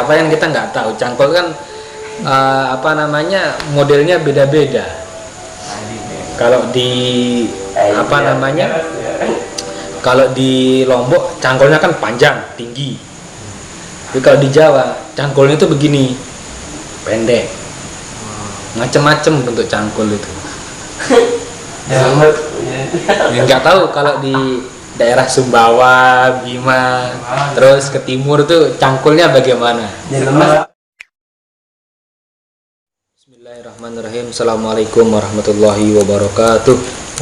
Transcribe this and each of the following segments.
apa yang kita nggak tahu. Cangkul kan apa namanya, modelnya beda-beda. Kalau di apa namanya, kalau di Lombok cangkulnya kan panjang tinggi, tapi kalau di Jawa cangkulnya itu begini, pendek. Macem-macem bentuk cangkul itu. Ya, nggak tahu kalau di daerah Sumbawa, Bima, terus ke timur tuh cangkulnya bagaimana. Bismillahirrahmanirrahim. Assalamualaikum warahmatullahi wabarakatuh.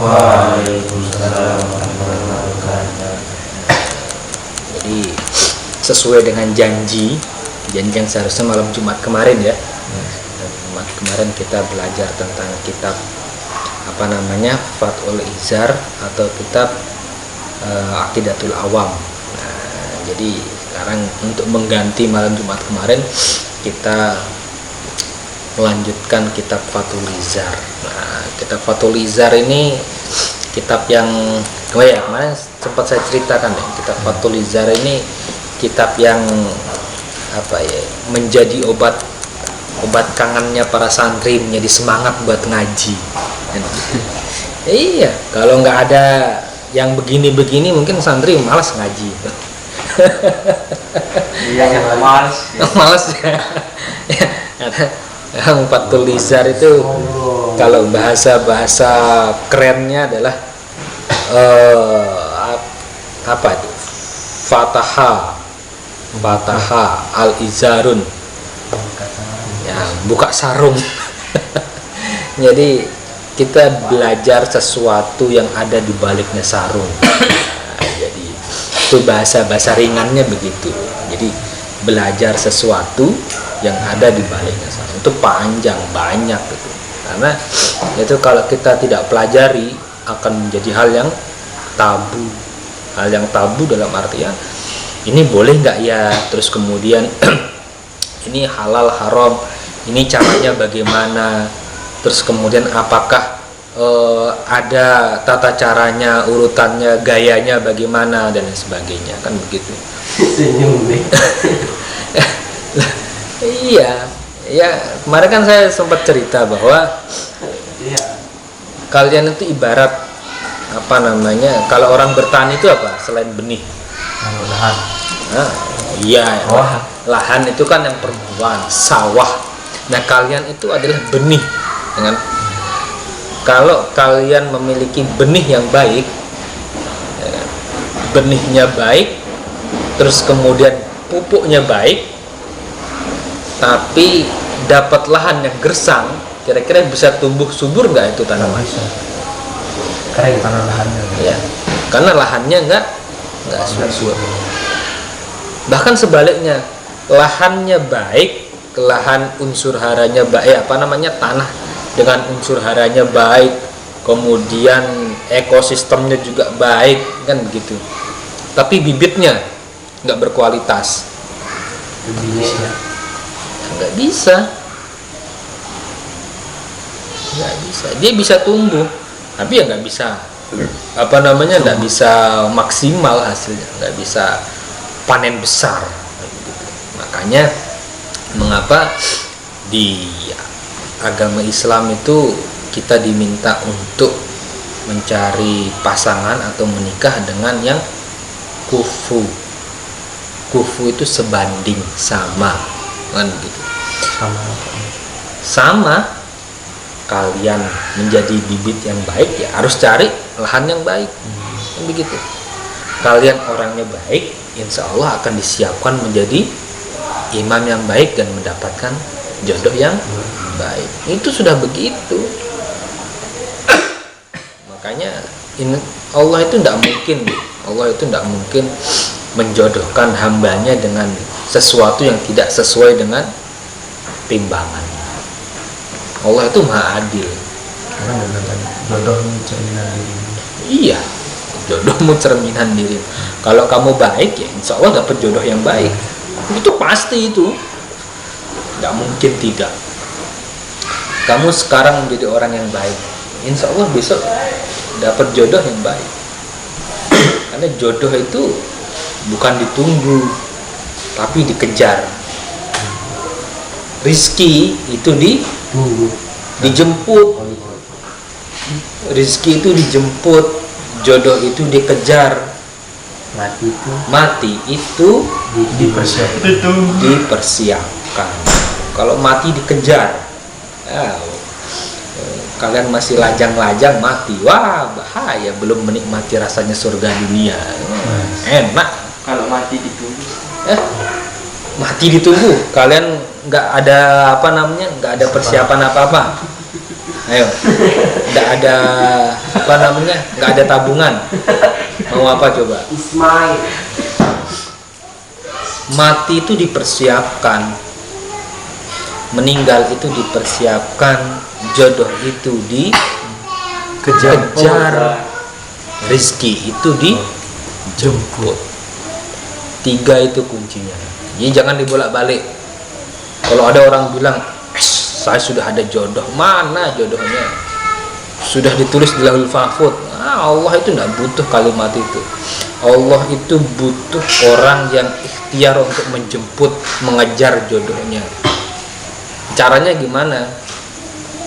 Waalaikumsalam warahmatullahi wabarakatuh. Jadi sesuai dengan janji yang seharusnya malam Jumat kemarin ya. Jumat kemarin kita belajar tentang kitab apa namanya, Fathul Izar atau kitab Aqidatul Awam. Nah, jadi sekarang untuk mengganti malam Jumat kemarin kita melanjutkan kitab Fathul Izar. Nah, kitab Fathul Izar ini kitab yang kemarin sempat saya ceritakan ya. Kitab Fathul Izar ini kitab yang apa ya, menjadi obat kangennya para santri, menjadi semangat buat ngaji. Iya, kalau nggak ada yang begini-begini mungkin santri malas ngaji. Iya, malas. Malas ya. Yang Fathul Izar itu kalau bahasa kerennya adalah apa itu? Fataha al-izarun. Ya, buka sarung. Jadi kita belajar sesuatu yang ada di baliknya sarung. Nah, jadi itu bahasa ringannya begitu. Jadi belajar sesuatu yang ada di baliknya sarung itu panjang, banyak gitu. Karena itu kalau kita tidak pelajari akan menjadi hal yang tabu. Hal yang tabu dalam artian ini boleh nggak ya, terus kemudian ini halal haram, ini caranya bagaimana, terus kemudian apakah ada tata caranya, urutannya, gayanya bagaimana dan lain sebagainya, kan begitu. Senyum nih. Iya, ya kemarin kan saya sempat cerita bahwa kalian itu ibarat apa namanya, kalau orang bertani itu apa selain benih? Lahan. Nah, iya, lahan itu kan yang perempuan, sawah. Nah, kalian itu adalah benih. Dengan kalau kalian memiliki benih yang baik, ya kan, benihnya baik, terus kemudian pupuknya baik, tapi dapat lahan yang gersang, kira-kira bisa tumbuh subur nggak itu tanaman? Bisa. Kering karena lahannya. Ya, karena lahannya nggak subur. Bahkan sebaliknya, lahannya baik, lahan unsur haranya baik, apa namanya, tanah dengan unsur haranya baik, kemudian ekosistemnya juga baik, kan begitu. Tapi bibitnya nggak berkualitas. Bibitnya Nggak bisa. Dia bisa tumbuh, tapi ya nggak bisa apa namanya, nggak bisa maksimal hasilnya, nggak bisa panen besar. Makanya mengapa di agama Islam itu kita diminta untuk mencari pasangan atau menikah dengan yang kufu. Kufu itu sebanding, sama, kan gitu. Sama kalian menjadi bibit yang baik, ya harus cari lahan yang baik. Kan begitu. Kalian orangnya baik, insya Allah akan disiapkan menjadi imam yang baik dan mendapatkan jodoh yang baik. Itu sudah begitu. Makanya Allah itu tidak mungkin menjodohkan hambanya dengan sesuatu yang tidak sesuai dengan timbangan. Allah itu maha adil. jodohmu cerminan diri. Iya, jodohmu cerminan diri. Kalau kamu baik, ya insya Allah dapat jodoh yang baik. Itu pasti itu, nggak mungkin tidak. Kamu sekarang menjadi orang yang baik, insya Allah besok dapat jodoh yang baik. Karena jodoh itu bukan ditunggu, tapi dikejar. rizki itu Tunggu. dijemput, rizki itu dijemput, jodoh itu dikejar, Mati itu dipersiapkan. Kalau mati dikejar, ya, kalian masih lajang-lajang mati, wah bahaya, belum menikmati rasanya surga dunia. Enak. Kalau mati ditunggu. Mati ditunggu, kalian nggak ada apa namanya, nggak ada persiapan apa-apa. Ayo, nggak ada apa namanya, nggak ada tabungan. Mau apa coba? Ismail. Mati itu dipersiapkan, meninggal itu dipersiapkan, jodoh itu dikejar, rizki itu dijemput. 3 itu kuncinya. Jadi jangan dibolak-balik. Kalau ada orang bilang, saya sudah ada jodoh, mana jodohnya? Sudah ditulis di Lauhul Mahfuz. Allah itu tidak butuh kalimat itu. Allah itu butuh orang yang ikhtiar untuk menjemput, mengejar jodohnya. Caranya gimana?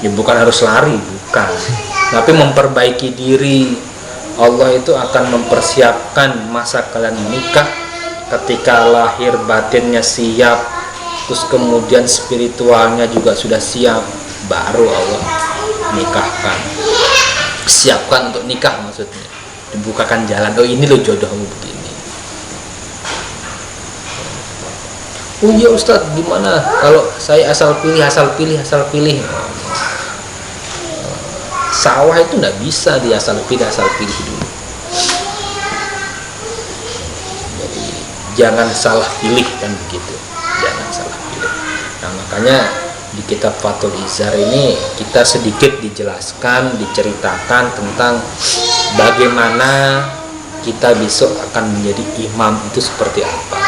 Ya bukan harus lari, bukan. Tapi memperbaiki diri. Allah itu akan mempersiapkan masa kalian menikah. Ketika lahir batinnya siap, terus kemudian spiritualnya juga sudah siap, baru Allah nikahkan. Siapkan untuk nikah maksudnya, dibukakan jalan. Oh ini loh jodohmu begini. Oh iya Ustadz, gimana kalau saya asal pilih? Sawah itu nggak bisa dia asal pilih dulu. Jadi jangan salah pilih, kan begitu. Jangan salah pilih. Nah makanya di kitab Fathul Izar ini kita sedikit dijelaskan, diceritakan tentang bagaimana kita besok akan menjadi imam itu seperti apa.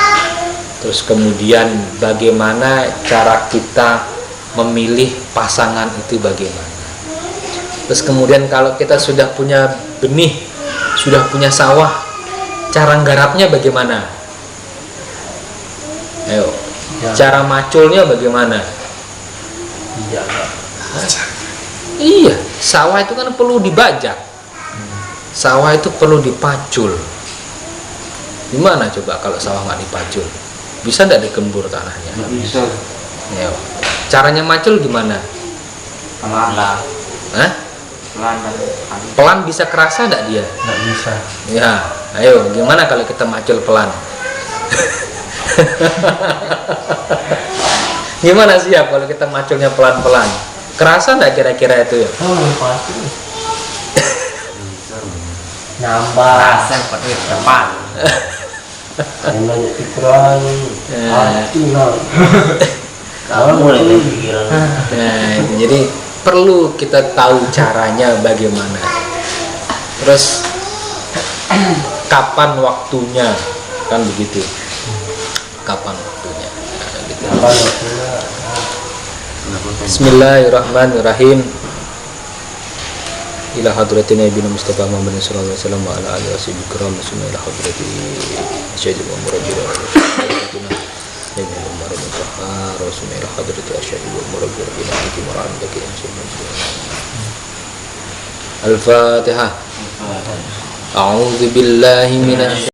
Terus kemudian bagaimana cara kita memilih pasangan itu bagaimana. Terus kemudian kalau kita sudah punya benih, sudah punya sawah, cara nggarapnya bagaimana? Ayo, cara maculnya bagaimana? Iya, sawah itu kan perlu dibajak, sawah itu perlu dipacul. Gimana coba kalau sawah nggak dipacul? Bisa nggak dikembur tanahnya? Nggak bisa. Ya, caranya macul gimana? Pelan. Hah? Pelan bisa kerasa nggak dia? nggak bisa. Ya, ayo gimana kalau kita macul pelan? Gimana siap kalau kita maculnya pelan-pelan? Kerasa nggak kira-kira itu ya? Pasti. Nambah. Rasa pada depan. Banyak pikiran. Hati lah. Kalau mulai pikiran. Nah, itu jadi perlu kita tahu caranya bagaimana. Terus kapan waktunya, kan begitu. Kapan waktunya? Nah, gitu. Bismillahirrahmanirrahim. Ila hadratin Nabi Mustafa Muhammad sallallahu alaihi wasallam wa ala alihi washabihi kiram sunna ila hadrati syahid wa murajjah Nabi Muhammad sallallahu alaihi ila hadrati syahid wa murajjah Nabi Muhammad bagi Al-Fatihah. A'udzu billahi minasy